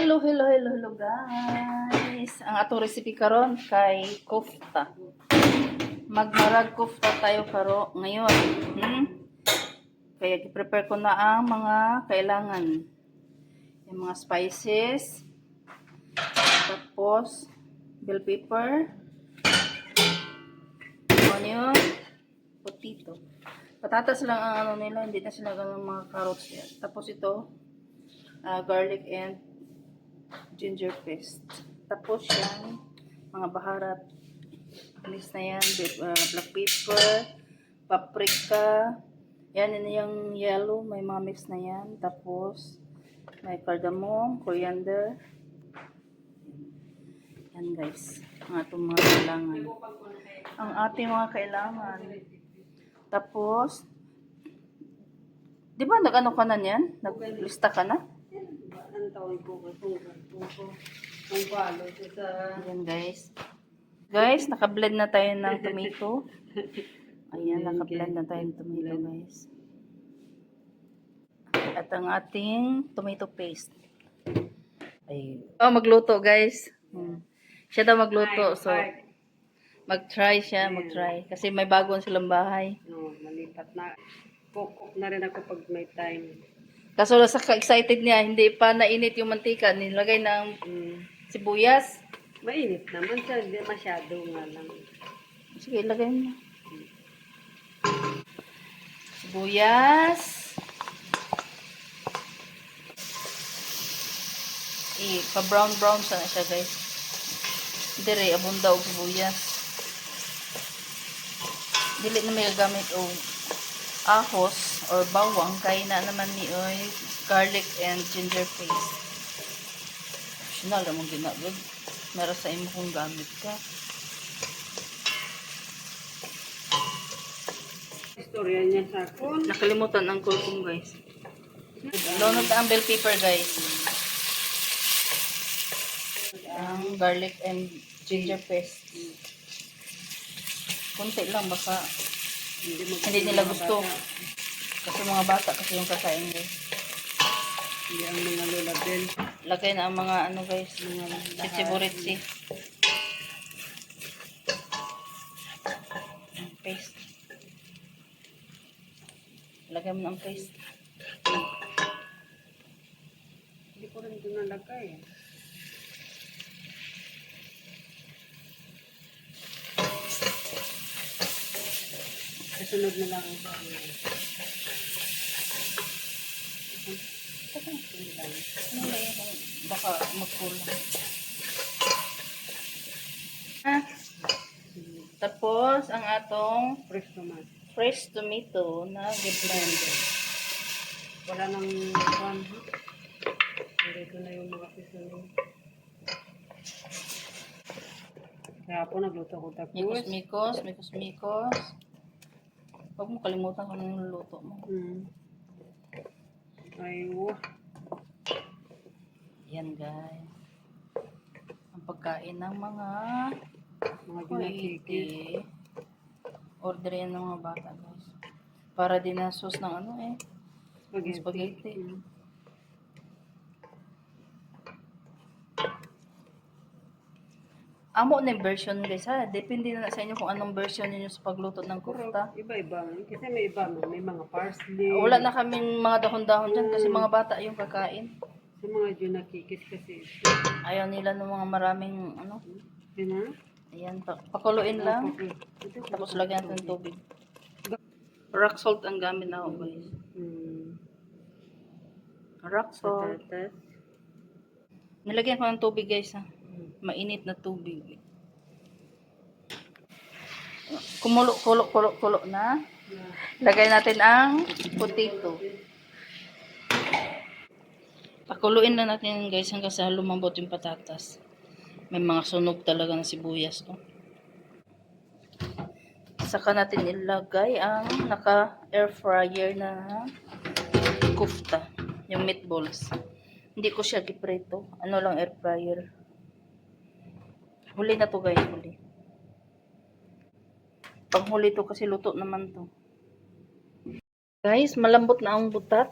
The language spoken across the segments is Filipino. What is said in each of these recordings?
Hello guys. Ang ato recipe karon kay kofta. Magmarag kofta tayo karo ngayon. Kaya i-prepare ko na ang mga kailangan. Yung mga spices, tapos bell pepper, onion, potato. Patatas lang ang ano nila, hindi na sila ganun mga carrots yan. Tapos ito, garlic and ginger paste. Tapos yan, mga baharat. Mix na yan, black pepper, paprika. Yan, yun yung yellow, may mga mix na yan. Tapos, may cardamom, coriander. Yan guys, ang ating mga kailangan. Ang ating mga kailangan. Tapos, di ba nag-ano ka na yan? Naglista ka na? Ayan guys. Guys, naka-blend na tayo ng tomato. Ayan, naka-blend na tayo ng tomato guys. At ang ating tomato paste. Ay. Oh, magluto guys. Siya daw magluto. So, mag-try siya, mag-try. Kasi may bago silang bahay. No, malipat na. Cook na rin ako pag may time. Kaso sa excited niya, hindi pa nainit yung mantika. Nilagay ng sibuyas. Mainit naman siya, hindi masyado nga lang. Sige, ilagay mo. Sibuyas. Pa-brown-brown sana siya guys. Dire, abunda og sibuyas. Dili na may gagamit o ahos or bawang. Kaya na naman ni oy garlic and ginger paste. Optional ramon ginagod. Meron sa imo kung gamit ka. Istorya niya sa akin. Nakalimutan ang kurkum guys. Lunod na ang bell pepper guys. Ang garlic and ginger paste. Kunti lang baka hindi nila gusto. Kasi mga bata kasi yung kakain guys. Hindi ang mga lola din. Lagay na ang mga ano guys, mga chichiburitsi. Paste. Lagay mo na ang paste. Hindi ko rin ito nalagay. Kasunod na lang ito. Baka magkulang. Tapos, ang atong fresh tomato na gi-blend. Wala nang one. Dito na yung mga seasoning. Kaya po nagluto ko tapos. Mikos. Huwag mo kalimutan kung anong luluto mo. Ay, Yan guys. Ang pagkain ng mga ginakikis. Order yan ng mga bata guys. Para din na sauce ng ano spaghetti. Amo na yung version guys ha. Depende na sa inyo kung anong version niyo sa pagluto ng kofta. Iba-iba. Kasi may iba. May mga parsley. Wala na kaming mga dahon-dahon dyan kasi mga bata yung kakain. Sa mga ginakikis kasi. Ayaw nila ng mga maraming ano. Yan. Ayan, pakuluin lang. Tapos lagyan natin ng tubig. Rock salt ang gamit na ako guys. Rock salt. Nilagyan ko ng tubig guys ha. Mainit na tubig. Kumulo na. Lagay natin ang potato. Pakuluin lang natin guys hanggang sa lumambot yung patatas. May mga sunog talaga ng sibuyas. Saka natin ilagay ang naka-air fryer na kofta. Yung meatballs. Hindi ko siya giprito. Ano lang air fryer. Huli na to guys. Huli. Pag huli to kasi luto naman to. Guys, malambot na ang butat.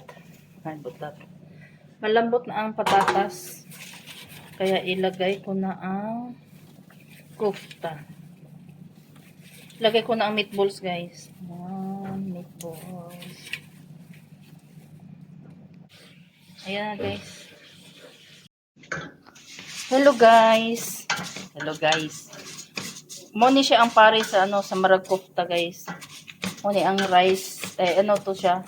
Malambot na ang patatas. Kaya ilagay ko na ang kofta. Lagay ko na ang meatballs, guys. Meatballs. Ayan, guys. Hello, guys. Hello, guys. Muni siya ang pare sa sa marag kofta, guys. Muni ang rice, ano to siya?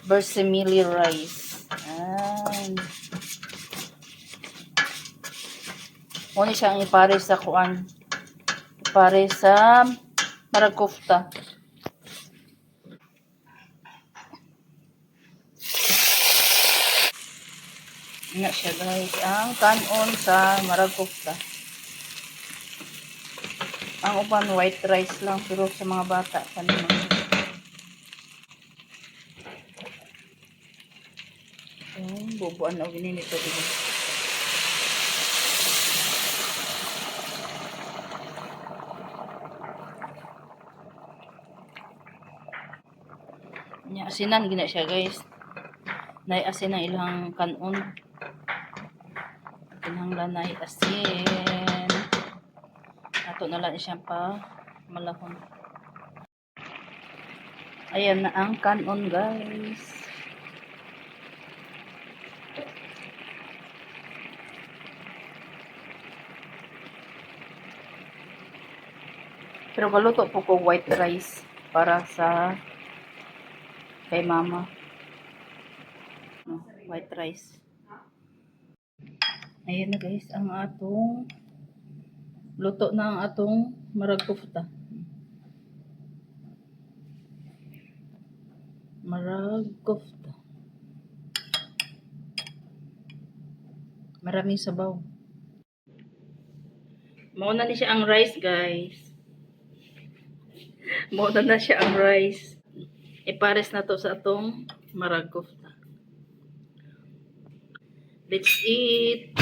Versimili rice. Ayan. Muni siya ang ipare sa kuan. Ipare sa marag kofta. Nga siya, guys, ang kanon sa marag kofta. Ang uban white rice lang, pero sa mga bata kanino. Bubuan na gini nito din. Nya asinan gina siya, guys. Nay asin ang ilang kanon. Kinahanglan nay asin. Ato na lang siya pa malahon. Ayan na ang kanon, guys. Pero baluto po ko white rice para sa kay mama. White rice. Ayan na, guys, ang atong luto na ang atong marag kofta. Marag kofta. Maraming sabaw. Mauna ni siya ang rice, guys. Mauna na siya ang rice. Ipares na to sa atong marag kofta. Let's eat.